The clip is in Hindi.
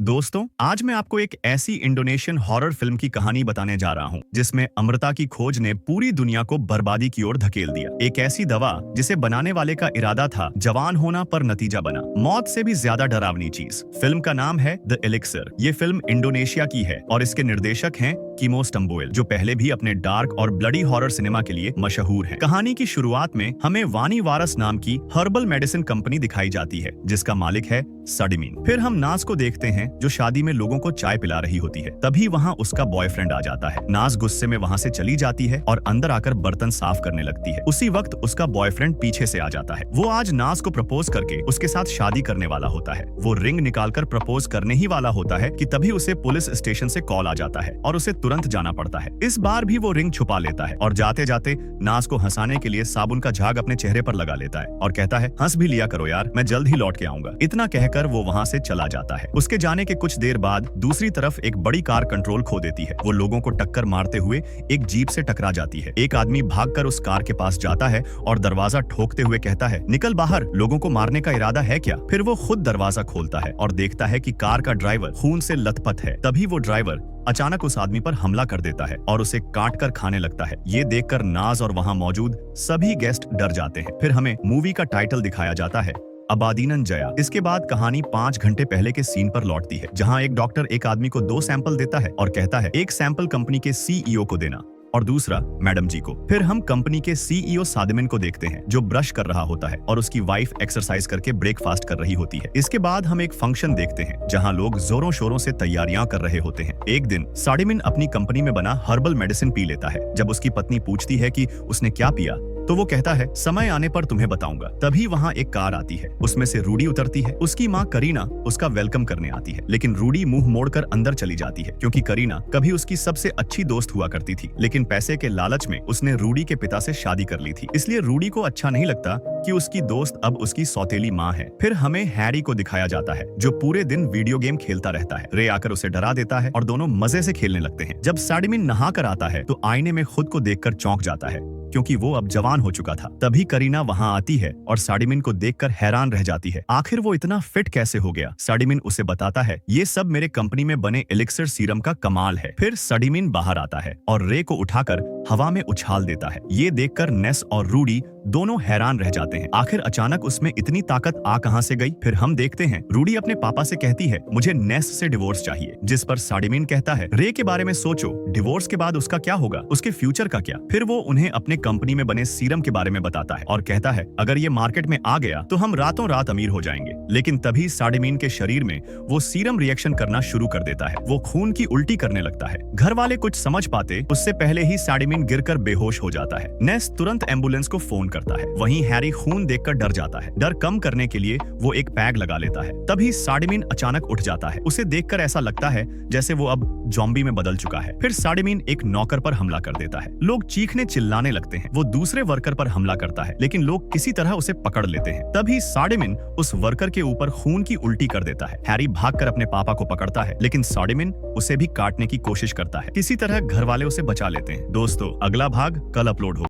दोस्तों, आज मैं आपको एक ऐसी इंडोनेशियन हॉरर फिल्म की कहानी बताने जा रहा हूं, जिसमें अमृता की खोज ने पूरी दुनिया को बर्बादी की ओर धकेल दिया। एक ऐसी दवा जिसे बनाने वाले का इरादा था जवान होना, पर नतीजा बना मौत से भी ज्यादा डरावनी चीज। फिल्म का नाम है द एलिक्सर। ये फिल्म इंडोनेशिया की है और इसके निर्देशक हैं कीमो स्टम्बोएल, जो पहले भी अपने डार्क और ब्लडी हॉरर सिनेमा के लिए मशहूर है। कहानी की शुरुआत में हमें वानी वारस नाम की हर्बल मेडिसिन कंपनी दिखाई जाती है, जिसका मालिक है साडिमिन। फिर हम नाज को देखते हैं, जो शादी में लोगों को चाय पिला रही होती है। तभी वहाँ उसका बॉयफ्रेंड आ जाता है। नाज गुस्से में वहाँ से चली जाती है और अंदर आकर बर्तन साफ करने लगती है। उसी वक्त उसका बॉयफ्रेंड पीछे से आ जाता है। वो आज नाज को प्रपोज करके उसके साथ शादी करने वाला होता है। वो रिंग निकालकर प्रपोज करने ही वाला होता है कि तभी उसे पुलिस स्टेशन से कॉल आ जाता है और उसे तुरंत जाना पड़ता है। इस बार भी वो रिंग छुपा लेता है और जाते जाते नाज को हंसाने के लिए साबुन का झाग अपने चेहरे पर लगा लेता है और कहता है, हंस भी लिया करो यार, मैं जल्द ही लौट के आऊंगा। इतना कहकर वो वहाँ से चला जाता है। उसके जाने के कुछ देर बाद दूसरी तरफ एक बड़ी कार कंट्रोल खो देती है। वो लोगों को टक्कर मारते हुए एक जीप से टकरा जाती है। एक आदमी भागकर उस कार के पास जाता है और दरवाजा ठोकते हुए कहता है, निकल बाहर, लोगों को मारने का इरादा है क्या? फिर वो खुद दरवाजा खोलता है और देखता है कि कार का ड्राइवर खून से लथपथ है। तभी वो ड्राइवर अचानक उस आदमी पर हमला कर देता है और उसे काट कर खाने लगता है। ये देखकर नाज और वहाँ मौजूद सभी गेस्ट डर जाते हैं। फिर हमें मूवी का टाइटल दिखाया जाता है, अबादीनन जया। इसके बाद कहानी 5 घंटे पहले के सीन पर लौटती है, जहां एक डॉक्टर एक आदमी को 2 सैंपल देता है और कहता है, एक सैंपल कंपनी के सीईओ को देना और दूसरा मैडम जी को। फिर हम कंपनी के सीईओ सादिमिन को देखते हैं, जो ब्रश कर रहा होता है और उसकी वाइफ एक्सरसाइज करके ब्रेकफास्ट कर रही होती है। इसके बाद हम एक फंक्शन देखते हैं, जहां लोग जोरों शोरों से तैयारियां कर रहे होते हैं। एक दिन साडिमिन अपनी कंपनी में बना हर्बल मेडिसिन पी लेता है। जब उसकी पत्नी पूछती है कि उसने क्या पिया, तो वो कहता है, समय आने पर तुम्हें बताऊंगा। तभी वहाँ एक कार आती है, उसमें से रूडी उतरती है। उसकी माँ करीना उसका वेलकम करने आती है, लेकिन रूडी मुंह मोड़कर अंदर चली जाती है, क्योंकि करीना कभी उसकी सबसे अच्छी दोस्त हुआ करती थी, लेकिन पैसे के लालच में उसने रूडी के पिता से शादी कर ली थी। इसलिए रूडी को अच्छा नहीं लगता कि उसकी दोस्त अब उसकी सौतेली माँ है। फिर हमें हैरी को दिखाया जाता है, जो पूरे दिन वीडियो गेम खेलता रहता है। रे आकर उसे डरा देता है और दोनों मजे से खेलने लगते हैं। जब साडिमिन नहा कर आता है, तो आईने में खुद को देखकर चौंक जाता है, क्योंकि वो अब जवान हो चुका था। तभी करीना वहां आती है और साडिमिन को देखकर हैरान रह जाती है। आखिर वो इतना फिट कैसे हो गया? साडिमिन उसे बताता है, ये सब मेरे कंपनी में बने एलिक्सर सीरम का कमाल है। फिर साडिमिन बाहर आता है और रे को उठाकर हवा में उछाल देता है। ये देखकर नेस और रूडी दोनों हैरान रह जाते हैं। आखिर अचानक उसमें इतनी ताकत आ कहां से गई? फिर हम देखते हैं रूडी अपने पापा से कहती है, मुझे नेस से डिवोर्स चाहिए, जिस पर साडिमिन कहता है, रे के बारे में सोचो, डिवोर्स के बाद उसका क्या होगा, उसके फ्यूचर का क्या? फिर वो उन्हें अपने कंपनी में बने सीरम के बारे में बताता है और कहता है, अगर ये मार्केट में आ गया तो हम रातों रात अमीर हो जाएंगे। लेकिन तभी साडिमिन के शरीर में वो सीरम रिएक्शन करना शुरू कर देता है। वो खून की उल्टी करने लगता है। घर वाले कुछ समझ पाते उससे पहले ही साडिमिन गिरकर बेहोश हो जाता है। नेस तुरंत एम्बुलेंस को फोन करता है। वहीं हैरी खून देखकर डर जाता है। डर कम करने के लिए वो एक पैग लगा लेता है। तभी साडिमिन अचानक उठ जाता है। उसे देखकर ऐसा लगता है जैसे वो अब ज़ॉम्बी में बदल चुका है। फिर साडिमिन एक नौकर पर हमला कर देता है। लोग चीखने चिल्लाने लगते हैं। वो दूसरे वर्कर पर हमला करता है, लेकिन लोग किसी तरह उसे पकड़ लेते हैं। तभी साडिमिन उस वर्कर के ऊपर खून की उल्टी कर देता है। हैरी भागकर अपने पापा को पकड़ता है, लेकिन साडिमिन उसे भी काटने की कोशिश करता है। किसी तरह घर वाले उसे बचा लेते हैं। दोस्तों, अगला भाग कल अपलोड होगा।